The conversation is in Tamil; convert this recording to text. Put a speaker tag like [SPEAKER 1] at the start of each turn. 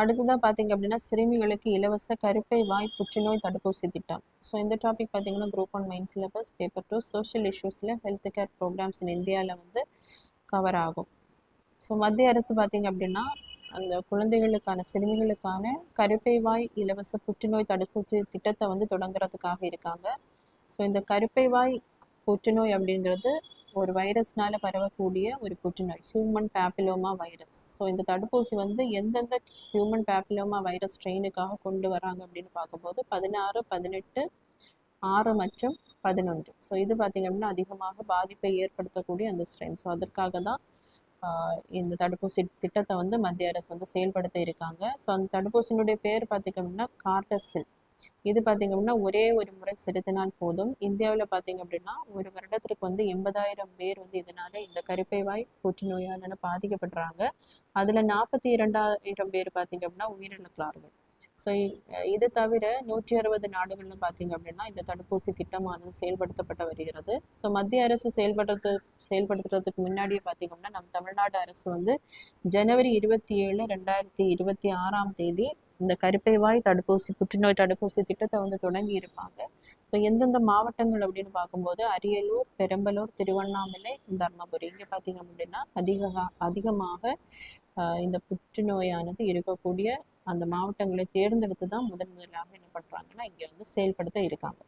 [SPEAKER 1] அடுத்ததாக பார்த்தீங்க அப்படின்னா சிறுமிகளுக்கு இலவச கருப்பை வாய் புற்றுநோய் தடுப்பூசி திட்டம். ஸோ இந்த டாபிக் பார்த்தீங்கன்னா group 1 main syllabus paper 2 social இஷ்யூஸில் ஹெல்த் கேர் ப்ரோக்ராம்ஸ் இன் இந்தியாவில் வந்து கவர் ஆகும். ஸோ மத்திய அரசு பார்த்தீங்க அப்படின்னா அந்த குழந்தைகளுக்கான சிறுமிகளுக்கான கருப்பை வாய் இலவச புற்றுநோய் தடுப்பூசி திட்டத்தை வந்து தொடங்குறதுக்காக இருக்காங்க. ஸோ இந்த கருப்பை வாய் புற்றுநோய் அப்படிங்கிறது ஒரு வைரஸ்னால பரவக்கூடிய ஒரு புற்றுநோய், ஹியூமன் பேப்பிலோமா வைரஸ். ஸோ இந்த தடுப்பூசி வந்து எந்தெந்த ஹியூமன் பேப்பிலோமா வைரஸ் ஸ்ட்ரெயினுக்காக கொண்டு வராங்க அப்படின்னு பார்க்கும்போது 16, 18, 6 மற்றும் 11. ஸோ இது பார்த்திங்க அப்படின்னா அதிகமாக பாதிப்பை ஏற்படுத்தக்கூடிய அந்த ஸ்ட்ரெயின். ஸோ அதற்காக தான் இந்த தடுப்பூசி திட்டத்தை வந்து மத்திய அரசு வந்து செயல்படுத்த இருக்காங்க. ஸோ அந்த தடுப்பூசியினுடைய பேர் பார்த்திங்க அப்படின்னா கார்டசில். இது பார்த்திங்க அப்படின்னா ஒரே ஒரு முறை செலுத்தினால் போதும். இந்தியாவில் பார்த்திங்க அப்படின்னா ஒரு வருடத்திற்கு வந்து 80,000 பேர் வந்து இதனால இந்த கருப்பை வாய் புற்றுநோயால் பாதிக்கப்படுறாங்க. அதில் 42,000 பேர் பார்த்திங்க அப்படின்னா உயிரிழக்கிறார்கள். ஸோ இது தவிர 160 நாடுகளில் பார்த்திங்க அப்படின்னா இந்த தடுப்பூசி திட்டமானது செயல்படுத்தப்பட்டு வருகிறது. ஸோ மத்திய அரசு செயல்படுத்துறதுக்கு முன்னாடியே பார்த்திங்க அப்படின்னா நம்ம தமிழ்நாடு அரசு வந்து ஜனவரி 27, 2026 இந்த கருப்பை வாய் தடுப்பூசி புற்றுநோய் தடுப்பூசி திட்டத்தை வந்து தொடங்கி இருப்பாங்க. ஸோ எந்தெந்த மாவட்டங்கள் அப்படின்னு பார்க்கும்போது அரியலூர், பெரம்பலூர், திருவண்ணாமலை, தர்மபுரி இங்கே பார்த்திங்க அப்படின்னா அதிகமாக இந்த புற்றுநோயானது இருக்கக்கூடிய அந்த மாவட்டங்களை தேர்ந்தெடுத்து தான் முதலாக என்ன பண்ணுறாங்கன்னா இங்கே வந்து செயல்படுத்த இருக்காங்க.